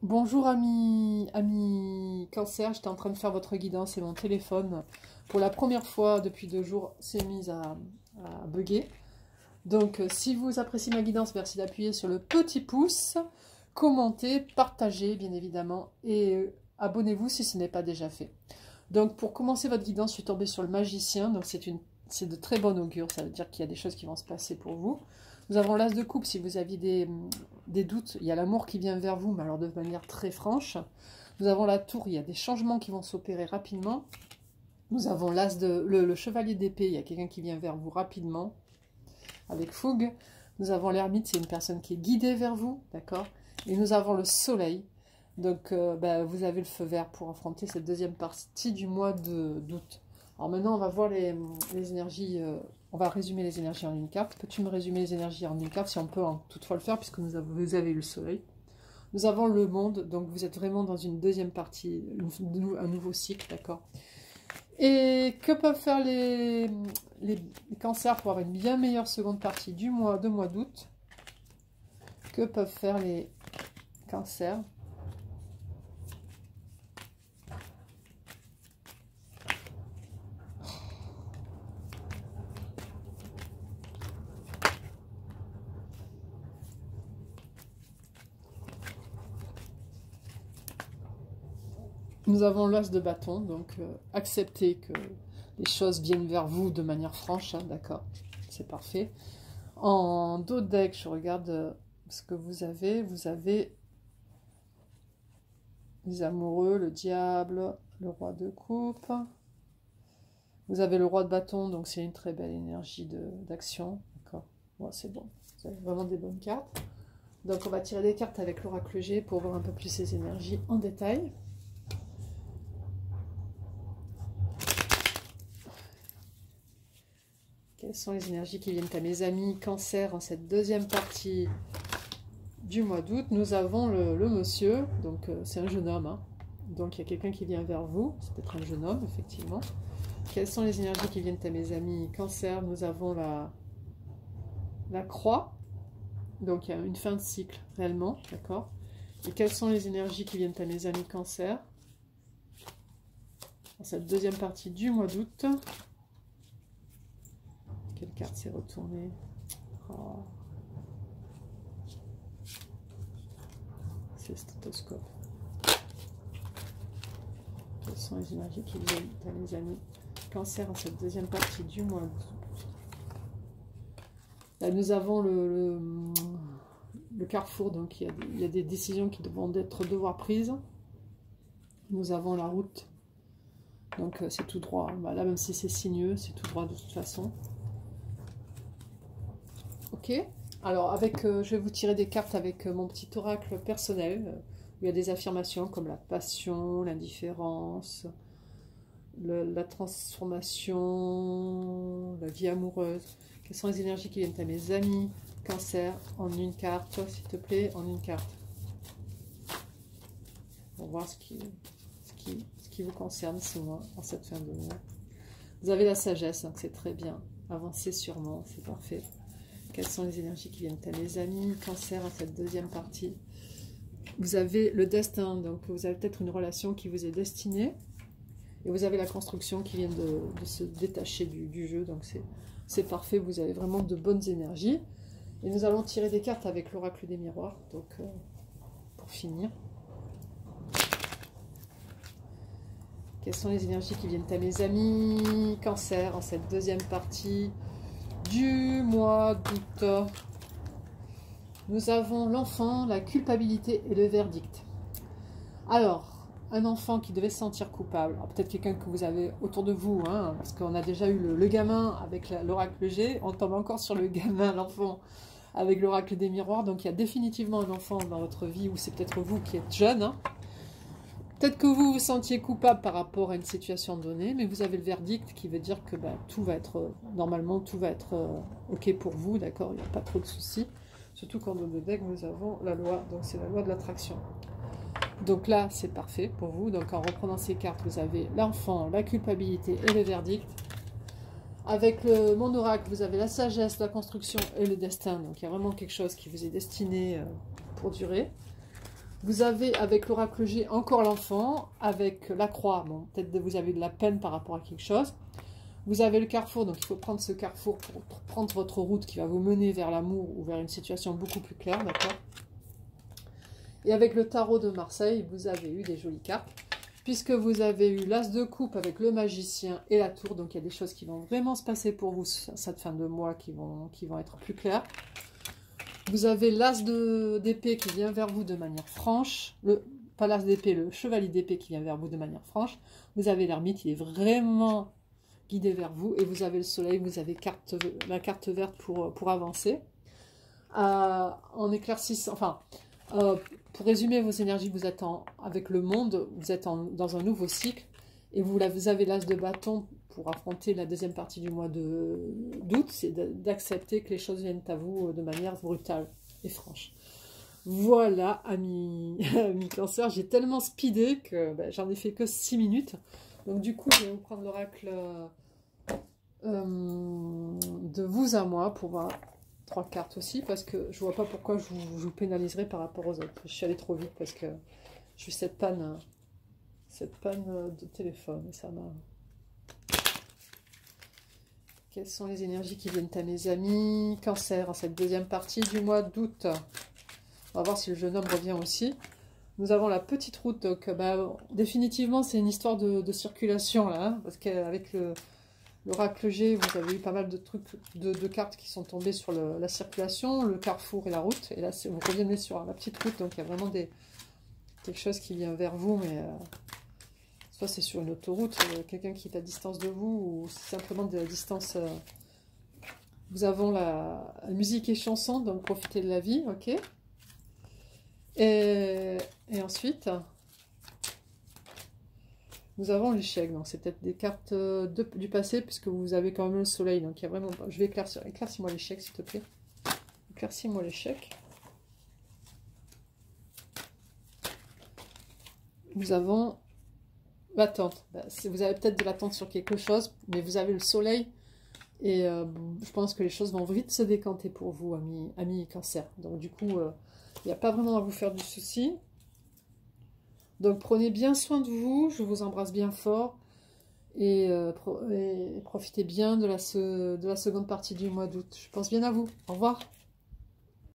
Bonjour ami cancer, j'étais en train de faire votre guidance et mon téléphone, pour la première fois depuis 2 jours, s'est mis à bugger. Donc si vous appréciez ma guidance, merci d'appuyer sur le petit pouce, commentez, partagez bien évidemment et abonnez-vous si ce n'est pas déjà fait. Donc pour commencer votre guidance, je suis tombée sur le magicien, donc c'est de très bon augure, ça veut dire qu'il y a des choses qui vont se passer pour vous. Nous avons l'as de coupe si vous aviez des doutes, il y a l'amour qui vient vers vous, mais alors de manière très franche. Nous avons la tour, il y a des changements qui vont s'opérer rapidement. Nous avons le chevalier d'épée, il y a quelqu'un qui vient vers vous rapidement, avec fougue. Nous avons l'ermite, c'est une personne qui est guidée vers vous, d'accord. Et nous avons le soleil, donc vous avez le feu vert pour affronter cette deuxième partie du mois d'août. Alors maintenant, on va voir les énergies, on va résumer les énergies en une carte. Peux-tu me résumer les énergies en une carte, si on peut toutefois le faire, puisque vous avez eu le soleil. Nous avons le monde, donc vous êtes vraiment dans une deuxième partie, un nouveau cycle, d'accord. Et que peuvent faire les cancers pour avoir une bien meilleure seconde partie du mois d'août? Que peuvent faire les cancers? Nous avons l'as de bâton, donc acceptez que les choses viennent vers vous de manière franche, hein, d'accord, c'est parfait. En dos de deck, je regarde ce que vous avez les amoureux, le diable, le roi de coupe. Vous avez le roi de bâton, donc c'est une très belle énergie d'action, d'accord, bon, c'est bon, vous avez vraiment des bonnes cartes. Donc on va tirer des cartes avec l'oracle G pour voir un peu plus ces énergies en détail. Quelles sont les énergies qui viennent à mes amis cancer en cette deuxième partie du mois d'août? Nous avons le monsieur, donc c'est un jeune homme, hein. Donc il y a quelqu'un qui vient vers vous, c'est peut-être un jeune homme, effectivement. Quelles sont les énergies qui viennent à mes amis cancer? Nous avons la croix, donc il y a une fin de cycle réellement, d'accord. Et quelles sont les énergies qui viennent à mes amis cancer en cette deuxième partie du mois d'août? Quelle carte s'est retournée? Oh. C'est le stéthoscope. Quelles sont les énergies qui viennent à mes amis cancer en cette deuxième partie du mois d'août? Là, nous avons le carrefour, donc il y a des décisions qui vont devoir prises. Nous avons la route, donc c'est tout droit. Là, même si c'est sinueux, c'est tout droit de toute façon. Ok, alors je vais vous tirer des cartes avec mon petit oracle personnel, où il y a des affirmations comme la passion, l'indifférence, la transformation, la vie amoureuse. Quelles sont les énergies qui viennent à mes amis cancer en une carte, toi s'il te plaît, en une carte. On va voir ce qui vous concerne ce mois, en cette fin de mois. Vous avez la sagesse, donc c'est très bien. Avancez sûrement, c'est parfait. Quelles sont les énergies qui viennent à mes amis cancer en cette deuxième partie? Vous avez le destin, donc vous avez peut-être une relation qui vous est destinée. Et vous avez la construction qui vient de se détacher du jeu, donc c'est parfait, vous avez vraiment de bonnes énergies. Et nous allons tirer des cartes avec l'oracle des miroirs, donc pour finir. Quelles sont les énergies qui viennent à mes amis cancer en cette deuxième partie du mois d'août? Nous avons l'enfant, la culpabilité et le verdict. Alors, un enfant qui devait se sentir coupable, peut-être quelqu'un que vous avez autour de vous, hein, parce qu'on a déjà eu le gamin avec l'oracle G, on tombe encore sur le gamin, l'enfant, avec l'oracle des miroirs, donc il y a définitivement un enfant dans votre vie, ou c'est peut-être vous qui êtes jeune, hein. Peut-être que vous vous sentiez coupable par rapport à une situation donnée, mais vous avez le verdict qui veut dire que tout va être, normalement, tout va être ok pour vous, d'accord, il n'y a pas trop de soucis. Surtout quand dans le deck, nous avons la loi, donc c'est la loi de l'attraction. Donc là, c'est parfait pour vous. Donc en reprenant ces cartes, vous avez l'enfant, la culpabilité et le verdict. Avec mon oracle, vous avez la sagesse, la construction et le destin. Donc il y a vraiment quelque chose qui vous est destiné pour durer. Vous avez, avec l'oracle G, encore l'enfant, avec la croix. Bon, peut-être que vous avez de la peine par rapport à quelque chose. Vous avez le carrefour, donc il faut prendre ce carrefour pour prendre votre route qui va vous mener vers l'amour ou vers une situation beaucoup plus claire, d'accord? Et avec le tarot de Marseille, vous avez eu des jolies cartes, puisque vous avez eu l'as de coupe avec le magicien et la tour, donc il y a des choses qui vont vraiment se passer pour vous cette fin de mois qui vont être plus claires. Vous avez l'as d'épée qui vient vers vous de manière franche, pas l'as d'épée, le chevalier d'épée qui vient vers vous de manière franche. Vous avez l'ermite, il est vraiment guidé vers vous, et vous avez le soleil, vous avez la carte verte pour avancer. En éclaircissant, enfin, pour résumer vos énergies, vous êtes avec le monde, vous êtes dans un nouveau cycle, et vous avez l'as de bâton pour affronter la deuxième partie du mois d'août, c'est d'accepter que les choses viennent à vous de manière brutale et franche. Voilà, amis Cancer, j'ai tellement speedé que j'en ai fait que 6 minutes. Donc du coup, je vais vous prendre l'oracle de vous à moi pour voir 3 cartes aussi, parce que je vois pas pourquoi je vous pénaliserai par rapport aux autres. Je suis allée trop vite parce que j'ai eu cette panne de téléphone, et ça m'a... Quelles sont les énergies qui viennent à mes amis Cancer en cette deuxième partie du mois d'août? On va voir si le jeune homme revient aussi. Nous avons la petite route, donc définitivement c'est une histoire de circulation là, hein, parce qu'avec l'oracle G, vous avez eu pas mal de trucs, de cartes qui sont tombées sur la circulation, le carrefour et la route, et là vous revenez sur la petite route, donc il y a vraiment quelque chose qui vient vers vous, mais soit c'est sur une autoroute, quelqu'un qui est à distance de vous, ou simplement de la distance. Nous avons la musique et chanson, donc profitez de la vie, ok. Et ensuite, nous avons l'échec, donc c'est peut-être des cartes du passé, puisque vous avez quand même le soleil, donc il y a vraiment... Je vais éclaircir, éclaircis-moi l'échec, s'il te plaît. Éclaircis-moi l'échec. Nous avons l'attente. Vous avez peut-être de l'attente sur quelque chose, mais vous avez le soleil, et je pense que les choses vont vite se décanter pour vous, amis Cancer. Donc du coup, il n'y a pas vraiment à vous faire du souci. Donc prenez bien soin de vous, je vous embrasse bien fort, et profitez bien de la seconde partie du mois d'août. Je pense bien à vous. Au revoir.